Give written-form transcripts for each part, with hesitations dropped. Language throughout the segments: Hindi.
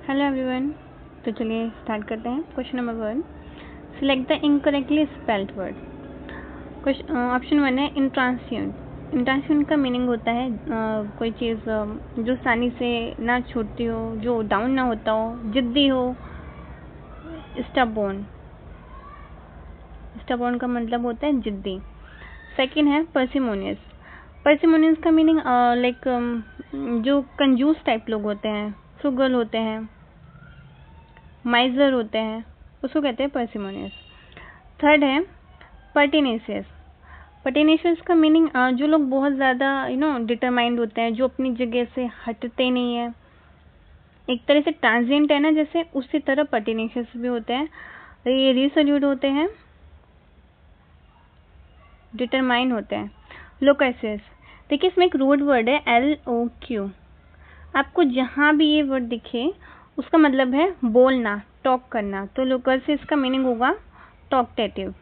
Hello everyone. तो चलिए स्टार्ट करते हैं। Question number 1, select the incorrectly spelled word. Option 1 है इंट्रांसिएंट। इंट्रांसिएंट का मीनिंग होता है कोई चीज़ जो आसानी से ना छूटती हो, जो डाउन ना होता हो, जिद्दी हो। स्टबॉर्न, स्टबॉर्न का मतलब होता है जिद्दी। सेकंड है पर्सिमोनियस। पर्सिमोनियस का मीनिंग जो कंजूस टाइप लोग होते हैं, फ्रुगल होते हैं, माइजर होते हैं, उसको कहते हैं पर्सिमोनियस। थर्ड है पर्टिनेशियस। पर्टिनेशियस का मीनिंग जो लोग बहुत ज़्यादा डिटरमाइंड होते हैं, जो अपनी जगह से हटते नहीं है, एक तरह से ट्रांजिएंट है ना, जैसे उसी तरह पर्टिनेशियस भी होते हैं। ये रिसोल्यूट होते हैं, डिटरमाइंड होते हैं। लोकेसियस, देखिए इसमें एक रूट वर्ड है LOQ। आपको जहाँ भी ये वर्ड दिखे उसका मतलब है बोलना, टॉक करना। तो लोकेसियस का मीनिंग होगा टॉकटेटिव।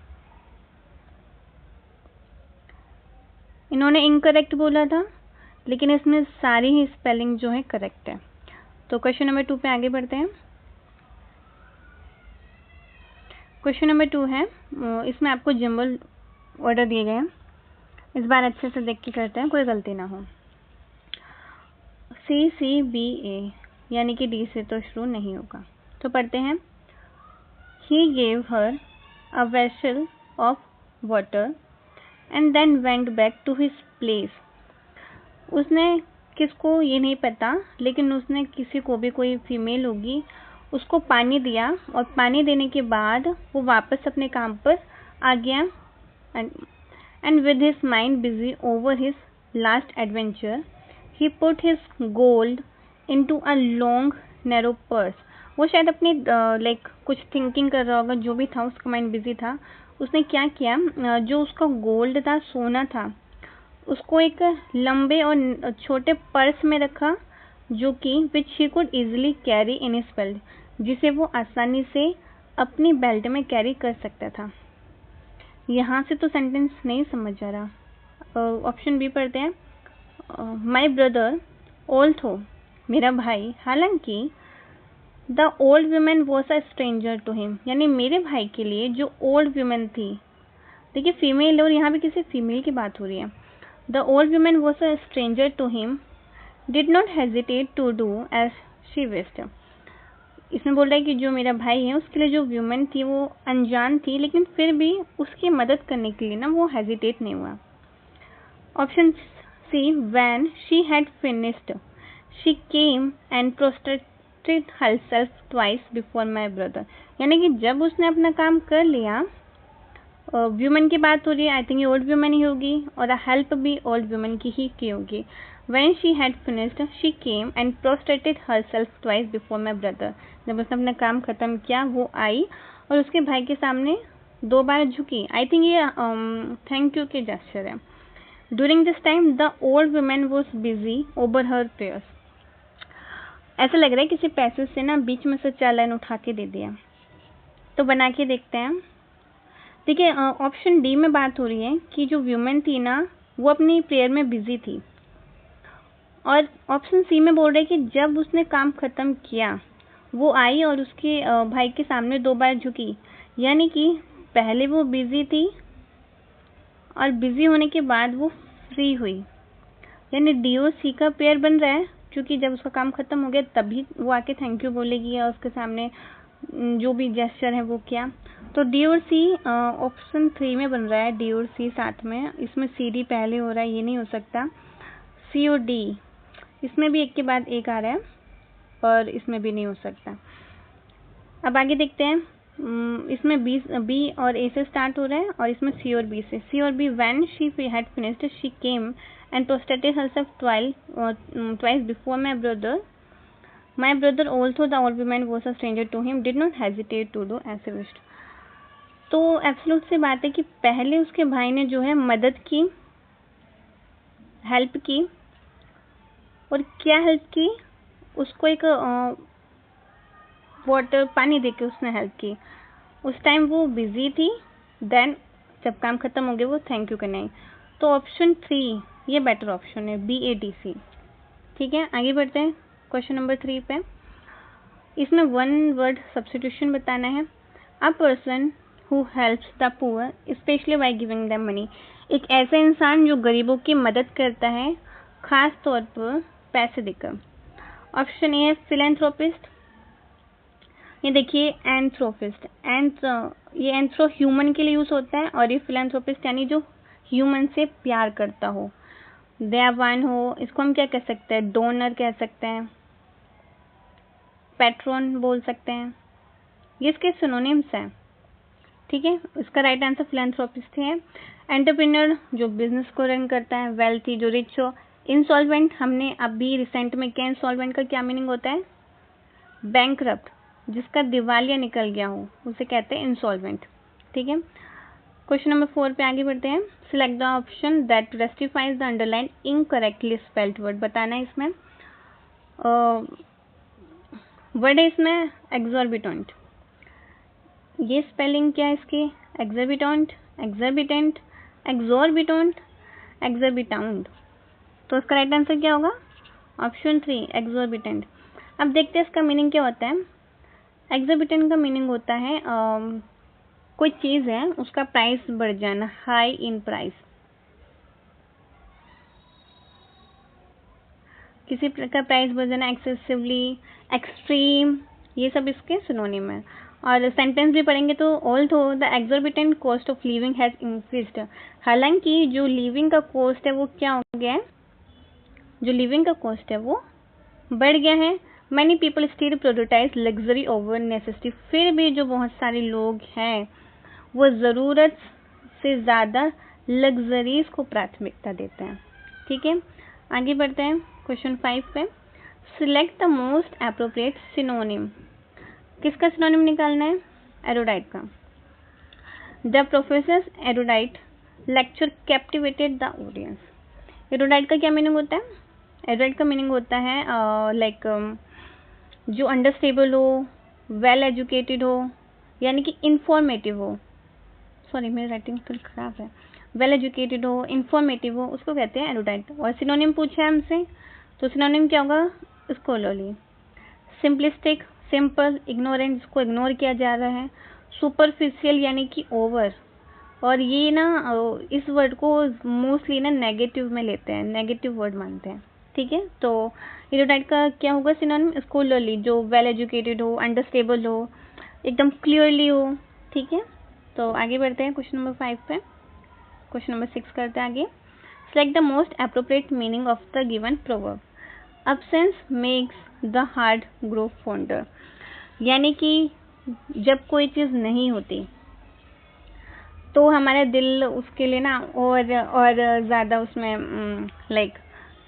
इन्होंने इनकरेक्ट बोला था, लेकिन इसमें सारी ही स्पेलिंग जो है करेक्ट है। तो क्वेश्चन नंबर 2 पे आगे बढ़ते हैं। क्वेश्चन नंबर 2 है, इसमें आपको जंबल ऑर्डर दिए गए हैं। इस बार अच्छे से देख के करते हैं, कोई गलती ना हो। CCBA यानी कि डी से तो शुरू नहीं होगा। तो पढ़ते हैं। He gave her a vessel of water and then went back to his place. उसने किसको ये नहीं पता, लेकिन उसने किसी को भी, कोई फीमेल होगी, उसको पानी दिया और पानी देने के बाद वो वापस अपने काम पर आ गया। And with his mind busy over his last adventure he put his gold into a long narrow purse. वो शायद अपनी कुछ थिंकिंग कर रहा होगा, जो भी था उसका माइंड बिजी था। उसने क्या किया, जो उसका गोल्ड था, सोना था, उसको एक लंबे और छोटे पर्स में रखा, जो कि which he could easily carry in his belt, जिसे वो आसानी से अपनी बेल्ट में कैरी कर सकता था। यहाँ से तो सेंटेंस नहीं समझ आ रहा। ऑप्शन बी पढ़ते हैं। माई ब्रदर ऑल्थो, मेरा भाई, हालांकि the old women was a stranger to him, यानी मेरे भाई के लिए जो ओल्ड वुमेन थी, देखिए फीमेल और यहाँ पे किसी फीमेल की बात हो रही है। The old women was a stranger to him did not hesitate to do as she wished. इसमें बोल रहा है कि जो मेरा भाई है उसके लिए जो वुमेन थी वो अनजान थी, लेकिन फिर भी उसकी मदद करने के लिए ना वो हेजिटेट नहीं हुआ। Option C, when she had finished she came and prostrated herself twice before my brother, यानी कि जब उसने अपना काम कर लिया, वुमेन की बात हो रही है, आई थिंक ये ओल्ड वुमेन ही होगी, और हेल्प भी ओल्ड वुमेन की ही की होगी। When she had finished, she came and prostrated herself twice before my brother. जब उसने अपना काम खत्म किया, वो आई और उसके भाई के सामने 2 बार झुकी। आई थिंक ये थैंक यू के जेस्चर है। During this time, the old woman was busy over her prayers. ऐसा लग रहा है किसी पैसेज से ना बीच में से 4 लाइन उठा के दे दिया। तो बना के देखते हैं। देखिए ऑप्शन डी में बात हो रही है कि जो वुमेन थी ना, वो अपनी प्रेयर में बिजी थी, और ऑप्शन सी में बोल रहे हैं कि जब उसने काम खत्म किया वो आई और उसके भाई के सामने 2 बार झुकी, यानी कि पहले वो बिजी थी और बिजी होने के बाद वो फ्री हुई, यानी डी और सी का पेयर बन रहा है, क्योंकि जब उसका काम खत्म हो गया तभी वो आके थैंक यू बोलेगी और उसके सामने जो भी जेस्चर है वो किया। तो डी और सी ऑप्शन 3 में बन रहा है, डी और सी साथ में। इसमें सी डी पहले हो रहा है, ये नहीं हो सकता। सी और डी, इसमें भी एक के बाद एक आ रहा है और इसमें भी नहीं हो सकता। अब आगे देखते हैं। इसमें बी और ए से स्टार्ट हो रहा है और इसमें सी और बी से। सी और B, when she had finished she came and prostrated herself twice before my brother also the old woman was a stranger to him did not hesitate to do as he wished. तो एब्सोल्यूट से बात है कि पहले उसके भाई ने जो है मदद की, हेल्प की, और क्या हेल्प की, उसको एक वाटर पानी देके उसने हेल्प की। उस टाइम वो बिजी थी, देन जब काम खत्म हो गया वो थैंक यू करने आई। तो ऑप्शन 3 ये बेटर ऑप्शन है, BADC। ठीक है, आगे बढ़ते हैं क्वेश्चन नंबर 3 पे। इसमें वन वर्ड सब्स्टिट्यूशन बताना है। A person who helps the poor specially by giving them money, एक ऐसा इंसान जो गरीबों की मदद करता है खास तौर पर पैसे देकर। ऑप्शन ए है फिलेंथ्रोपिस्ट। ये देखिए एंथ्रोपिस्ट, ये एंथ्रो ह्यूमन के लिए यूज होता है और ये फिलेंथ्रोपिस्ट यानी जो ह्यूमन से प्यार करता हो, दयावान हो, इसको हम क्या कह सकते हैं, डोनर कह सकते हैं, पैट्रन बोल सकते हैं, ये इसके सिनोनिम्स हैं। ठीक है, इसका राइट आंसर फिलेंथ्रोपिस्ट है। एंटरप्रेन्योर जो बिजनेस को रन करता है, वेल्थी जो रिच हो, इंसॉल्वेंट हमने अभी रिसेंट में क्या, इंसॉल्वेंट का क्या मीनिंग होता है, बैंकरप्ट जिसका दिवालिया निकल गया हो उसे कहते हैं इंसॉल्वेंट। ठीक है, क्वेश्चन नंबर 4 पे आगे बढ़ते हैं। Select the option that rectifies the underline incorrectly spelled word, बताना है इसमें वर्ड है इसमें एक्सॉर्बिटेंट, ये स्पेलिंग क्या है इसकी, एक्सॉर्बिटेंट, एक्सॉर्बिटेंट, एक्सॉर्बिटेंट, एक्सॉर्बिटाउंड, तो इसका राइट आंसर क्या होगा, ऑप्शन 3 एक्सॉर्बिटेंट। अब देखते हैं इसका मीनिंग क्या होता है। एक्सॉर्बिटेंट का मीनिंग होता है कोई चीज है उसका प्राइस बढ़ जाना, हाई इन प्राइस, किसी प्रकार प्राइस बढ़ जाना, एक्सेसिवली, एक्सट्रीम, ये सब इसके सिनोनिम है। और सेंटेंस भी पढ़ेंगे तो although the exorbitant cost of living has increased, हालांकि जो लिविंग का कॉस्ट है वो क्या हो गया है, जो लिविंग का कॉस्ट है वो बढ़ गया है। Many people still prioritise luxury over necessity, फिर भी जो बहुत सारे लोग हैं वो ज़रूरत से ज़्यादा लग्जरीज को प्राथमिकता देते हैं। ठीक है, आगे बढ़ते हैं क्वेश्चन 5 पे। Select the most appropriate synonym, किसका सिनोनिम निकालना है, एरोडाइट का। The professor एरोडाइट lecture captivated the audience, एरोडाइट का क्या मीनिंग होता है, एरोडाइट का मीनिंग होता है लाइक जो अंडरस्टेबल हो, वेल एजुकेटेड हो, यानी कि इंफॉर्मेटिव हो, सॉरी मेरी राइटिंग थोड़ी खराब है, वेल एजुकेटेड हो, इंफॉर्मेटिव हो, उसको कहते हैं एरोडाइट। और सिनोनिम पूछा है हमसे, तो सिनोनिम क्या होगा, स्कॉलरली, सिंपलिस्टिक, सिंपल, इग्नोरेंट जिसको इग्नोर किया जा रहा है, सुपरफिशियल यानी कि ओवर, और ये ना इस वर्ड को मोस्टली ना नेगेटिव में लेते हैं, नेगेटिव वर्ड मानते हैं। ठीक है, तो एरोडाइट का क्या होगा सिनोनिम, स्कॉलरली जो वेल एजुकेटेड हो, अंडरस्टेबल हो, एकदम क्लियरली हो। ठीक है, तो आगे बढ़ते हैं क्वेश्चन नंबर 5 पे। क्वेश्चन नंबर 6 करते हैं आगे। Select the most appropriate meaning of the given proverb, absence makes the heart grow fonder, यानी कि जब कोई चीज़ नहीं होती तो हमारा दिल उसके लिए ना और ज़्यादा उसमें लाइक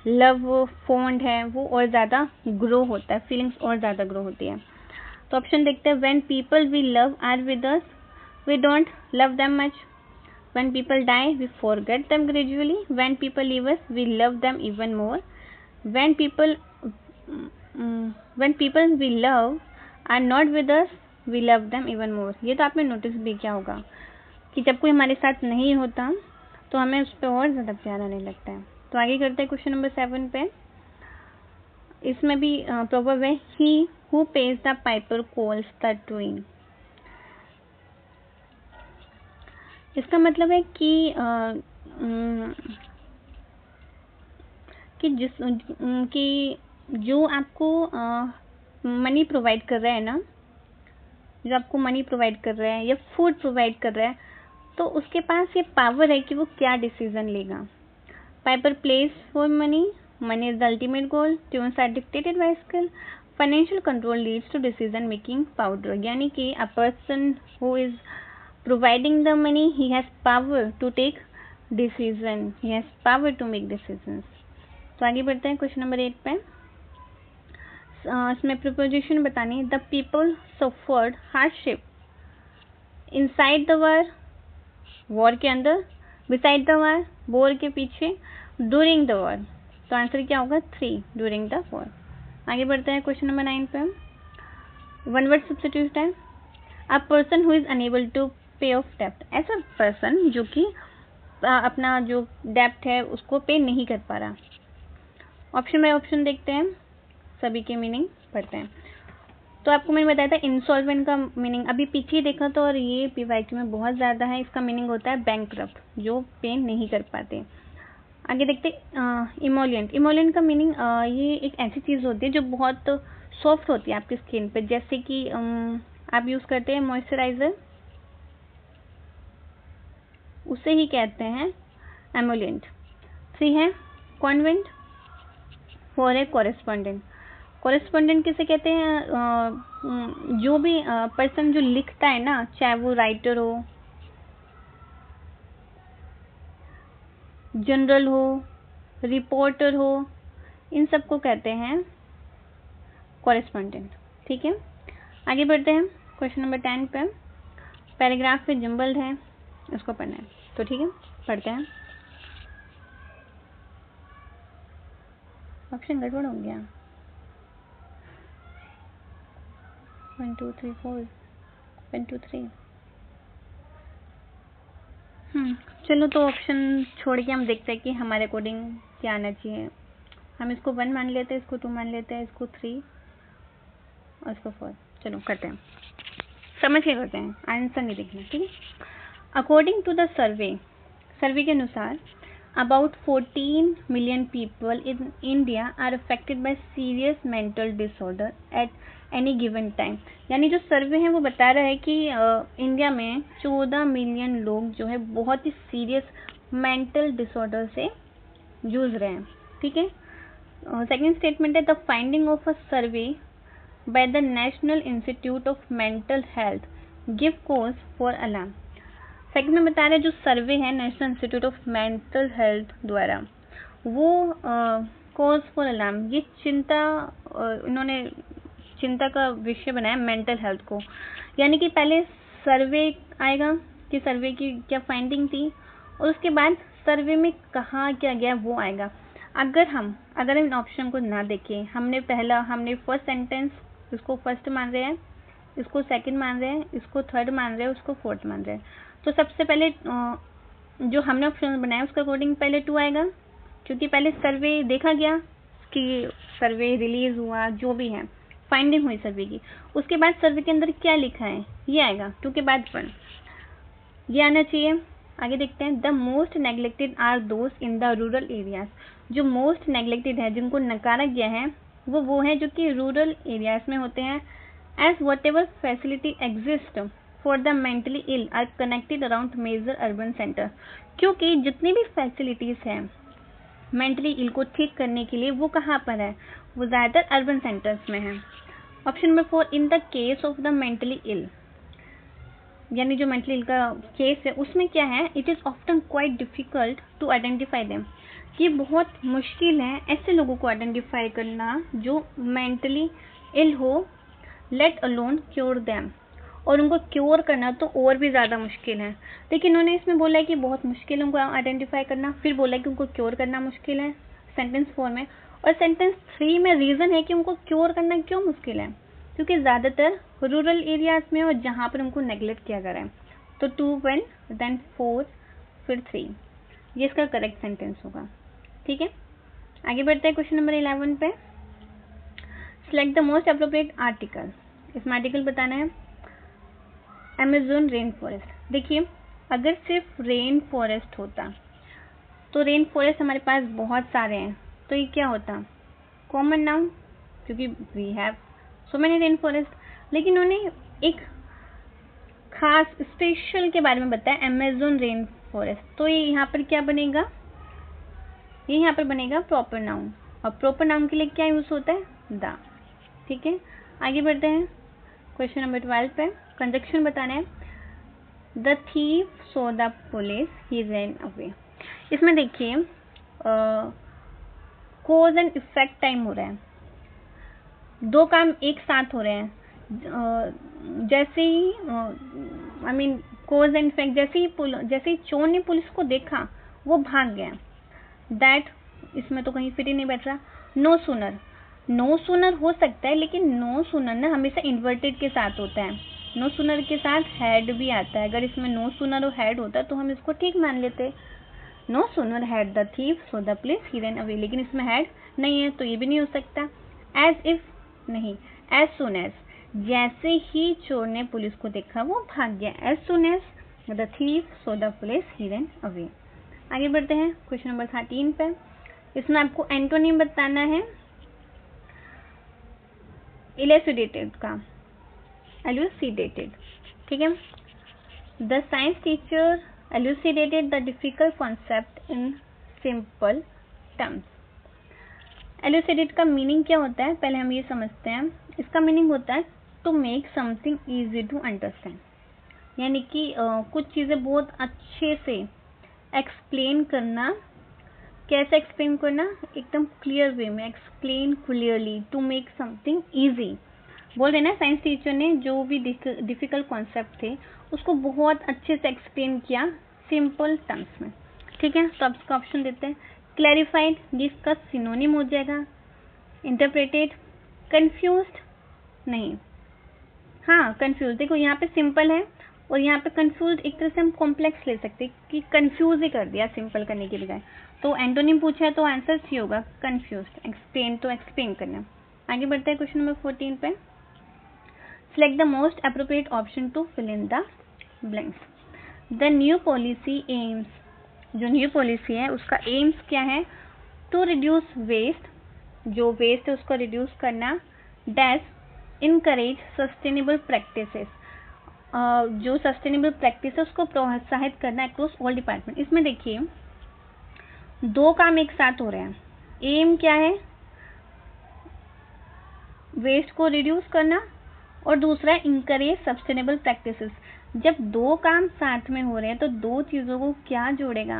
लव फॉन्ड है वो और ज़्यादा ग्रो होता है, फीलिंग्स और ज़्यादा ग्रो होती है। तो ऑप्शन देखते हैं। When people we love are with us we don't love them much. When people die we forget them gradually. When people leave us we love them even more. When people we love are not with us we love them even more. ये तो आपने नोटिस भी किया होगा कि जब कोई हमारे साथ नहीं होता तो हमें उस पर और ज़्यादा प्यार आने लगता है। तो आगे करते हैं क्वेश्चन नंबर 7 पे। इसमें भी प्रोवर्ब है, he who pays the piper calls the twain. इसका मतलब है कि जो आपको मनी प्रोवाइड कर रहा है ना, जो आपको मनी प्रोवाइड कर रहा है या फूड प्रोवाइड कर रहा है, तो उसके पास ये पावर है कि वो क्या डिसीजन लेगा। Piper place for money, money is the ultimate goal, tunes are dictated by skill, financial control leads to decision making power, यानी कि a person who is providing the money he has power to take decision, he has power to make decisions. तो आगे बढ़ते हैं क्वेश्चन नंबर 8 पे। इसमें प्रिपोजिशन बतानी है। The people suffered hardship inside the war, war के अंदर, बिसाइड द वॉर, वॉर के पीछे, ड्यूरिंग द वॉर, तो आंसर क्या होगा 3 ड्यूरिंग द वॉर। आगे बढ़ते हैं क्वेश्चन नंबर 9 पे। वन वर्ड सब्स्टिट्यूट है। A person who is unable to pay off डेप्ट, ऐसा पर्सन जो कि अपना जो डेप्ट है उसको पे नहीं कर पा रहा। ऑप्शन बाय ऑप्शन देखते हैं, सभी के मीनिंग पढ़ते हैं। तो आपको मैंने बताया था इंसॉल्वेंट का मीनिंग अभी पीछे देखा तो, और ये पीवाईक्यू में बहुत ज़्यादा है। इसका मीनिंग होता है बैंकरप्ट, जो पे नहीं कर पाते। आगे देखते इमोलिएंट। इमोलिएंट का मीनिंग ये एक ऐसी चीज़ होती है जो बहुत सॉफ्ट होती है आपकी स्किन पे, जैसे कि आप यूज़ करते हैं मॉइस्चराइज़र, उसे ही कहते हैं एमोलिएंट। 3 है कॉन्वेंट। 4 है कॉरेस्पॉन्डेंट। कॉरेस्पॉन्डेंट किसे कहते हैं? जो भी पर्सन जो लिखता है ना, चाहे वो राइटर हो, जनरल हो, रिपोर्टर हो, इन सबको कहते हैं कॉरेस्पॉन्डेंट। ठीक है, आगे बढ़ते हैं क्वेश्चन नंबर 10 पे। पैराग्राफ पे जम्बल्ड है, उसको पढ़ना है, तो ठीक है पढ़ते हैं। ऑप्शन गड़बड़ हो गया। 1 2 3 4 1 2 3। चलो तो ऑप्शन छोड़ के हम देखते हैं कि हमारे अकॉर्डिंग क्या आना चाहिए। हम इसको 1 मान लेते हैं, इसको 2 मान लेते हैं, इसको 3 और इसको 4। चलो करते हैं, समझ के करते हैं, आंसर नहीं देखना। ठीक है, according to the survey, survey के अनुसार about 14 million people in India are affected by serious mental disorder at any given time. यानी जो सर्वे है वो बता रहा है कि इंडिया में 14 मिलियन लोग जो है बहुत ही सीरियस मेंटल डिसऑर्डर से जूझ रहे हैं। ठीक है, सेकेंड स्टेटमेंट है the finding of a survey by the National Institute of Mental Health give cause for alarm। Second में बता रहे जो सर्वे है national institute of mental health द्वारा, वो कॉज फॉर अलार्म, ये चिंता, इन्होंने चिंता का विषय बनाया मेंटल हेल्थ को। यानी कि पहले सर्वे आएगा कि सर्वे की क्या फाइंडिंग थी, और उसके बाद सर्वे में कहा क्या गया वो आएगा। अगर इन ऑप्शन को ना देखें, हमने फर्स्ट सेंटेंस इसको फर्स्ट मान रहे हैं, इसको सेकंड मान रहे हैं, इसको थर्ड मान रहे हैं, उसको फोर्थ मान रहे हैं, तो सबसे पहले जो हमने ऑप्शन बनाया उसके अकॉर्डिंग पहले 2 आएगा, क्योंकि पहले सर्वे देखा गया कि सर्वे रिलीज हुआ, जो भी है फाइंडिंग हुई सर्वे की, उसके बाद सर्वे के अंदर क्या लिखा है ये आएगा, क्योंकि बाद पर ये आना चाहिए। आगे देखते हैं, the most neglected are those in the rural areas. जो मोस्ट नेग्लेक्टेड है, जिनको नकारा गया है, वो है जो कि रूरल एरियाज में होते हैं। As whatever facility exist for the mentally ill are connected around major urban centre. क्योंकि जितनी भी फैसिलिटीज हैं मेंटली इल को ठीक करने के लिए, वो कहाँ पर है, वो ज़्यादातर अर्बन सेंटर्स में है। Option number 4, in the case of the mentally ill, यानी जो मेंटली इल का केस है उसमें क्या है, it is often quite difficult to identify them, कि बहुत मुश्किल है ऐसे लोगों को आइडेंटिफाई करना जो मेंटली इल हो, लेट अलोन क्योर देम, और उनको क्योर करना तो और भी ज़्यादा मुश्किल है। लेकिन उन्होंने इसमें बोला है कि बहुत मुश्किल है उनको आइडेंटिफाई करना, फिर बोला है कि उनको क्योर करना मुश्किल है सेंटेंस 4 में, और सेंटेंस 3 में रीज़न है कि उनको क्योर करना क्यों मुश्किल है, क्योंकि ज़्यादातर रूरल एरियाज में और जहाँ पर उनको नेगलेक्ट किया जा रहा है। तो 2 1 देन 4 फिर 3, ये इसका करेक्ट सेंटेंस होगा। ठीक है, आगे बढ़ते हैं क्वेश्चन नंबर 11 पे। Select the most appropriate article. इसमें आर्टिकल बताना है अमेज़न रेन फॉरेस्ट। देखिए, अगर सिर्फ रेन फॉरेस्ट होता तो रेन फॉरेस्ट हमारे पास बहुत सारे हैं, तो ये क्या होता, कॉमन नाउन, क्योंकि we have so many rain forest. लेकिन उन्होंने एक खास स्पेशल के बारे में बताया, अमेज़न रेन फॉरेस्ट, तो ये यहाँ पर क्या बनेगा, ये यहाँ पर बनेगा प्रॉपर नाउन, और प्रॉपर नाउन के लिए क्या यूज होता है, द। ठीक है, आगे बढ़ते हैं क्वेश्चन नंबर 12 पे। कंजक्शन बताना है, the thief saw the police he ran away. इसमें देखिए कोज एंड इफेक्ट टाइम हो रहा है, दो काम एक साथ हो रहे हैं। जैसे ही I mean cause and effect, जैसे ही चोर ने पुलिस को देखा वो भाग गया, दैट इसमें तो कहीं फिर ही नहीं बैठ रहा। नो सूनर, नो सूनर हो सकता है, लेकिन नो सूनर ना हमेशा इन्वर्टेड के साथ होता है, नो सूनर के साथ हैड भी आता है। अगर इसमें नो सूनर और हैड होता तो हम इसको ठीक मान लेते, no sooner had the thief saw the police he ran away, लेकिन इसमें हैड नहीं है तो ये भी नहीं हो सकता। एज इफ नहीं, एज सुन एज, जैसे ही चोर ने पुलिस को देखा वो भाग गया। As soon as the thief saw the police he run away. आगे बढ़ते हैं क्वेश्चन नंबर 13 पे। इसमें आपको एंटोनिम बताना है इलैसिडेटेड का, एलुसिडेटेड, ठीक है। The science teacher elucidated the difficult concept in simple terms. Elucidate का मीनिंग क्या होता है, पहले हम ये समझते हैं। इसका मीनिंग होता है to make something easy to understand, यानी कि कुछ चीज़ें बहुत अच्छे से एक्सप्लेन करना। कैसे एक्सप्लेन करना, एकदम क्लियर वे में, explain clearly, to make something easy. बोल देना साइंस टीचर ने जो भी डिफिकल्ट कॉन्सेप्ट थे उसको बहुत अच्छे से एक्सप्लेन किया सिंपल टर्म्स में, ठीक है। तो अब इसका ऑप्शन देते हैं। क्लैरिफाइड, जिसका सिनोनिम हो जाएगा इंटरप्रेटेड। कंफ्यूज्ड, नहीं, हाँ कंफ्यूज, देखो यहाँ पे सिंपल है और यहाँ पे कंफ्यूज एक तरह से हम कॉम्प्लेक्स ले सकते हैं कि कंफ्यूज ही कर दिया सिंपल करने के बजाय। तो एंटोनिम पूछा है तो आंसर सी होगा कंफ्यूज्ड। एक्सप्लेन तो एक्सप्लेन करना। आगे बढ़ते हैं क्वेश्चन नंबर 14 पे। Select the most appropriate option to fill in the blanks. The new policy aims, जो न्यू पॉलिसी है उसका एम्स क्या है, टू रिड्यूस वेस्ट, जो वेस्ट है उसको रिड्यूस करना। डैश इनकरेज सस्टेनेबल प्रैक्टिसेस, जो सस्टेनेबल प्रैक्टिस है उसको प्रोत्साहित करना अक्रॉस ऑल डिपार्टमेंट। इसमें देखिए दो काम एक साथ हो रहे हैं। एम क्या है, वेस्ट को रिड्यूस करना, और दूसरा इनकरेज सस्टेनेबल प्रैक्टिसेस। जब दो काम साथ में हो रहे हैं तो दो चीजों को क्या जोड़ेगा,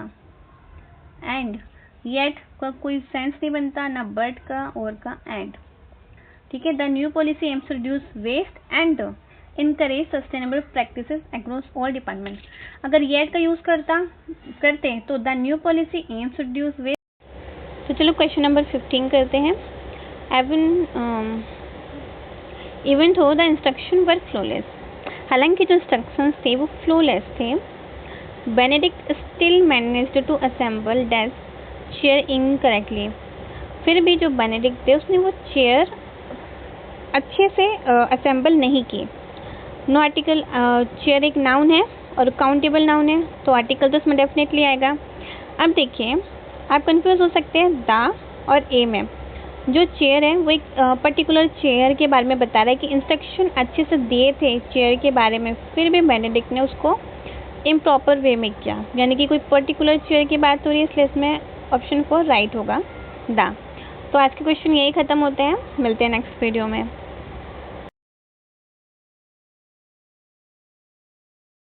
एंड। येट का कोई सेंस नहीं बनता, ना बट का और का एंड, ठीक है। The new policy aims to reduce waste and encourage sustainable practices across all department. अगर येट का यूज करते तो the new policy aims to reduce waste. तो चलो क्वेश्चन नंबर 15 करते हैं। इवन थो द इंस्ट्रक्शन वर फ्लॉलेस, हालांकि जो इंस्ट्रक्शंस थे वो फ्लॉलेस थे, Benedict still managed to assemble dash chair incorrectly. फिर भी जो बेनेडिक्ट थे उसने वो चेयर अच्छे से असेंबल नहीं की। नो आर्टिकल, चेयर एक नाउन है और काउंटेबल नाउन है तो आर्टिकल तो इसमें डेफिनेटली आएगा। अब देखिए आप कंफ्यूज हो सकते हैं द और ए में। जो चेयर है वो एक पर्टिकुलर चेयर के बारे में बता रहा है कि इंस्ट्रक्शन अच्छे से दिए थे चेयर के बारे में, फिर भी बेनेडिक्ट ने उसको इम्प्रॉपर वे में किया, यानी कि कोई पर्टिकुलर चेयर की बात हो रही है, इसलिए इसमें ऑप्शन 4 राइट होगा द। तो आज के क्वेश्चन यही खत्म होते हैं, मिलते हैं नेक्स्ट वीडियो में।